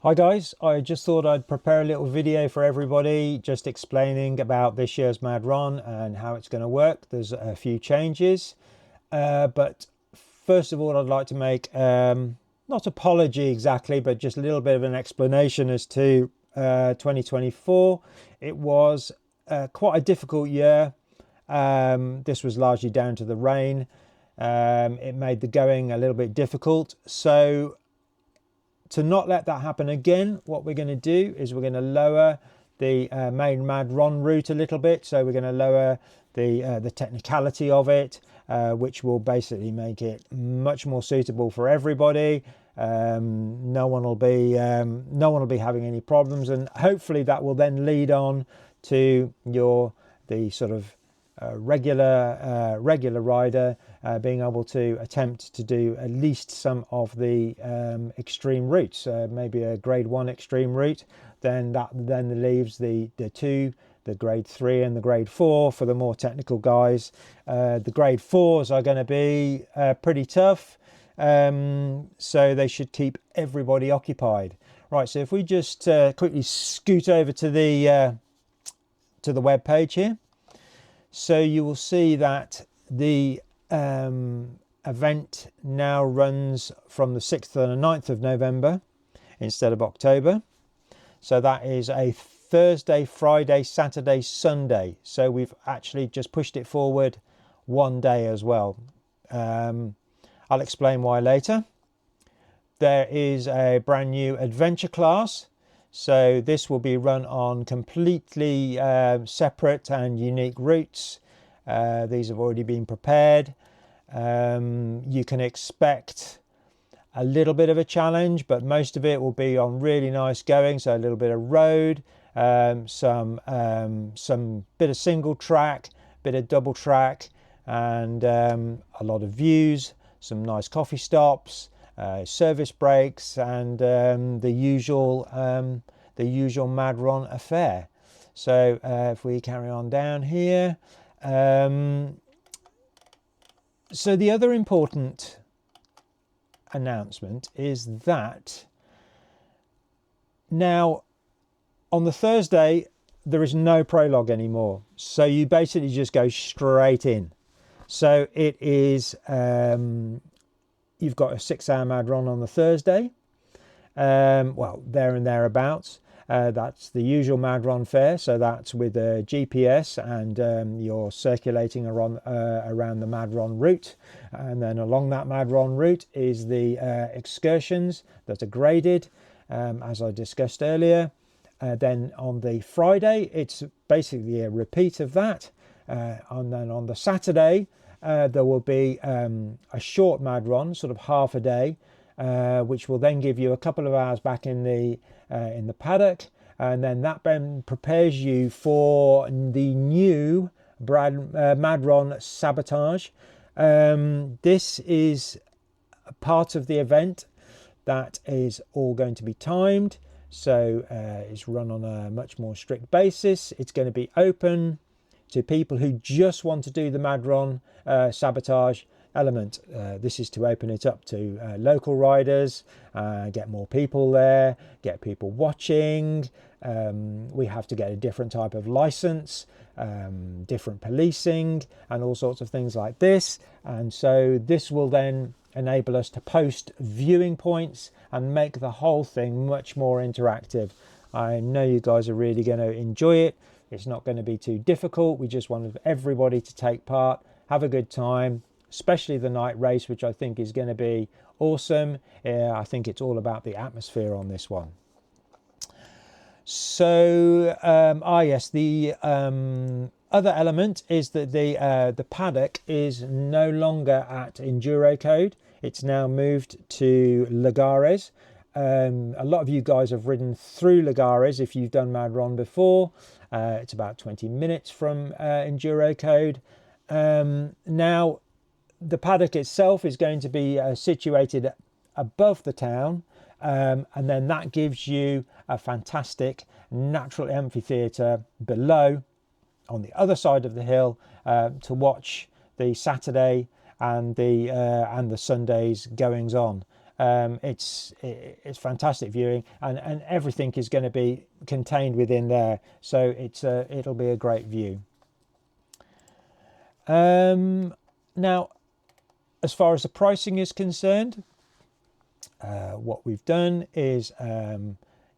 Hi guys, I just thought I'd prepare a little video for everybody just explaining about this year's Madron and how it's going to work. There's a few changes, but first of all I'd like to make, not apology exactly, but just a little bit of an explanation as to 2024. It was quite a difficult year. This was largely down to the rain. It made the going a little bit difficult. So to not let that happen again, what we're going to do is we're going to lower the main Madron route a little bit. So we're going to lower the technicality of it, which will basically make it much more suitable for everybody. No one will be having any problems, and hopefully that will then lead on to the sort of regular rider being able to attempt to do at least some of the extreme routes, maybe a grade 1 extreme route. Then leaves the grade 3 and the grade 4 for the more technical guys. The grade 4s are going to be pretty tough, so they should keep everybody occupied. Right, so if we just quickly scoot over to the web page here. So you will see that the event now runs from the 6th and the 9th of November instead of October. So that is a Thursday, Friday, Saturday, Sunday. So we've actually just pushed it forward one day as well. I'll explain why later. There is a brand new adventure class. So this will be run on completely separate and unique routes. These have already been prepared. You can expect a little bit of a challenge, but most of it will be on really nice going. So a little bit of road, some bit of single track, bit of double track, and a lot of views, some nice coffee stops, service breaks, and the usual Madron affair. So if we carry on down here, so the other important announcement is that now on the Thursday there is no prologue anymore, so you basically just go straight in. So it is you've got a 6-hour Madron on the Thursday, well, there and thereabouts. That's the usual Madron fare, so that's with a GPS, and you're circulating around the Madron route. And then along that Madron route is the excursions that are graded, as I discussed earlier. Then on the Friday, it's basically a repeat of that. And then on the Saturday, there will be a short Madron, sort of half a day, which will then give you a couple of hours back in the paddock, and then that then prepares you for the new Madron Sabotage. This is a part of the event that is all going to be timed, so it's run on a much more strict basis. It's going to be open to people who just want to do the Madron Sabotage element. This is to open it up to local riders, get more people there, get people watching. We have to get a different type of license, different policing, and all sorts of things like this. And so this will then enable us to post viewing points and make the whole thing much more interactive. I know you guys are really going to enjoy it. It's not going to be too difficult. We just wanted everybody to take part, have a good time, especially the night race, which I think is going to be awesome. I think it's all about the atmosphere on this one. So, yes, the other element is that the paddock is no longer at Enduro Code. It's now moved to Lagares. A lot of you guys have ridden through Lagares if you've done Madron before. It's about 20 minutes from Enduro Code. Now, the paddock itself is going to be situated above the town, and then that gives you a fantastic natural amphitheater below on the other side of the hill to watch the Saturday and the Sunday's goings on. It's fantastic viewing, and everything is going to be contained within there, so it'll be a great view. Now, as far as the pricing is concerned, what we've done is,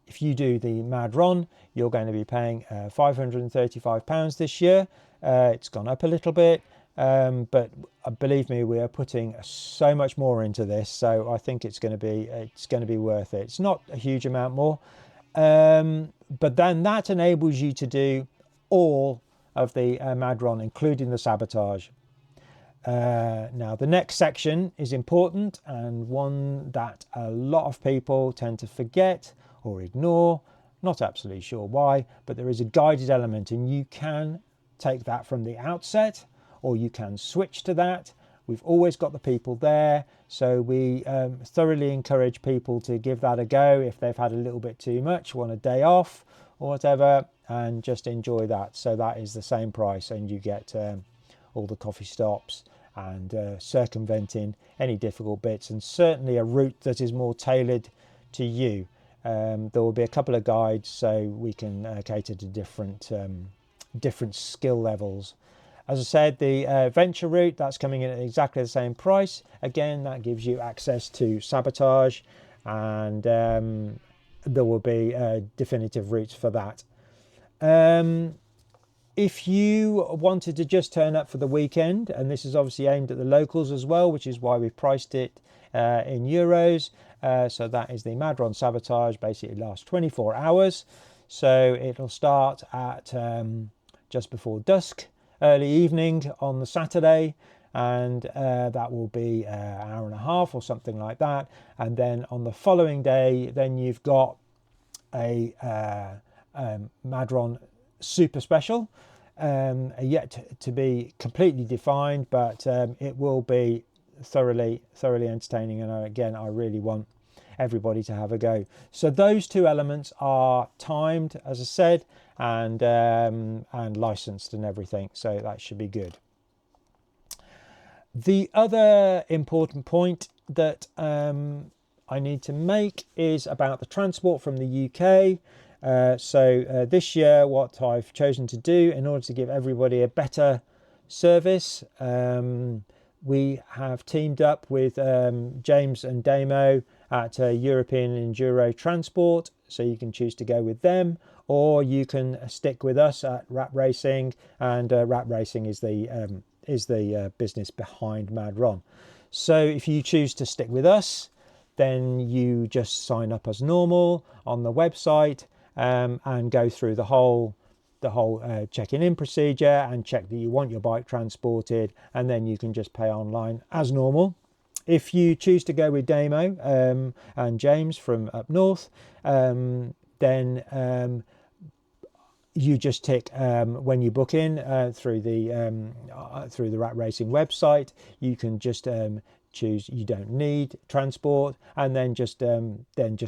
if you do the Madron, you're going to be paying £535 this year. It's gone up a little bit, but believe me, we are putting so much more into this, so I think it's going to be worth it. It's not a huge amount more, but then that enables you to do all of the Madron, including the Sabotage. Now, the next section is important, and one that a lot of people tend to forget or ignore. Not absolutely sure why, but there is a guided element, and you can take that from the outset, or you can switch to that. We've always got the people there, so we thoroughly encourage people to give that a go if they've had a little bit too much, want a day off or whatever, and just enjoy that. So that is the same price, and you get all the coffee stops and circumventing any difficult bits, and certainly a route that is more tailored to you. There will be a couple of guides, so we can cater to different skill levels. As I said, the adventure route, that's coming in at exactly the same price. Again, that gives you access to Sabotage, and there will be definitive routes for that. If you wanted to just turn up for the weekend, and this is obviously aimed at the locals as well, which is why we've priced it in euros. So that is the Madron Sabotage, basically lasts 24 hours. So it'll start at just before dusk, early evening on the Saturday, and that will be an hour and a half or something like that. And then on the following day, then you've got a Madron Super Special, yet to be completely defined, but it will be thoroughly entertaining, and again, I really want everybody to have a go. So those two elements are timed, as I said, and licensed and everything, so that should be good. The other important point that I need to make is about the transport from the UK. So this year, what I've chosen to do in order to give everybody a better service, we have teamed up with James and Damo at European Enduro Transport, so you can choose to go with them, or you can stick with us at Rat Racing, and Rat Racing is the business behind Madron. So if you choose to stick with us, then you just sign up as normal on the website, and go through the whole checking in procedure and check that you want your bike transported, and then you can just pay online as normal. If you choose to go with Damo and James from up north, then you just tick when you book in through the Rat Racing website. You can just choose you don't need transport, and then just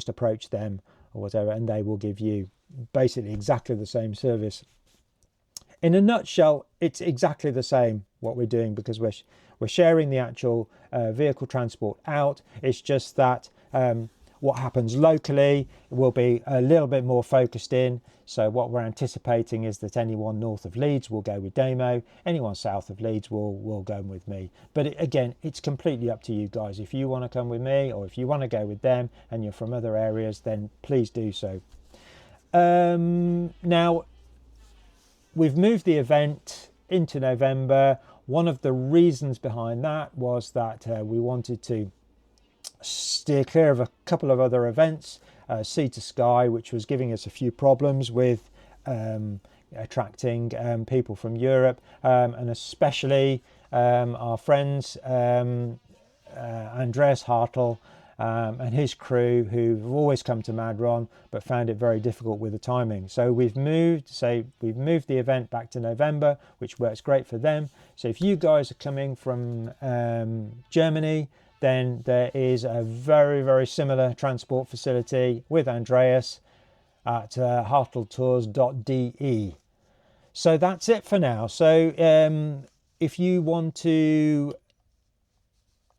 approach them or whatever, and they will give you basically exactly the same service. In a nutshell, it's exactly the same what we're doing, because we're sharing the actual vehicle transport out. It's just that what happens locally will be a little bit more focused in. So what we're anticipating is that anyone north of Leeds will go with Damo, anyone south of Leeds will go with me. But again, it's completely up to you guys. If you want to come with me, or if you want to go with them and you're from other areas, then please do so. Now, we've moved the event into November. One of the reasons behind that was that we wanted to steer clear of a couple of other events, Sea to Sky, which was giving us a few problems with attracting people from Europe, and especially our friends Andreas Hartl and his crew, who've always come to Madron but found it very difficult with the timing. So we've moved the event back to November, which works great for them. So if you guys are coming from Germany, then there is a very similar transport facility with Andreas at hartltours.de. So that's it for now. So if you want to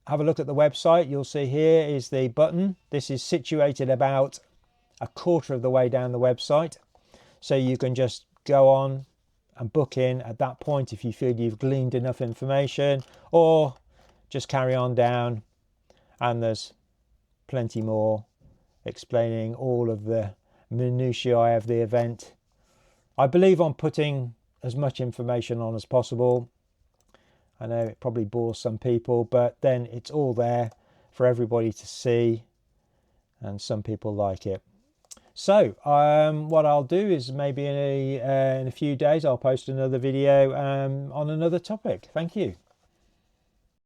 have a look at the website. You'll see here is the button. This is situated about a quarter of the way down the website, so you can just go on and book in at that point if you feel you've gleaned enough information, or just carry on down and there's plenty more explaining all of the minutiae of the event. I believe on putting as much information on as possible. I know it probably bores some people, but then it's all there for everybody to see, and some people like it. So what I'll do is maybe in a few days I'll post another video on another topic. Thank you.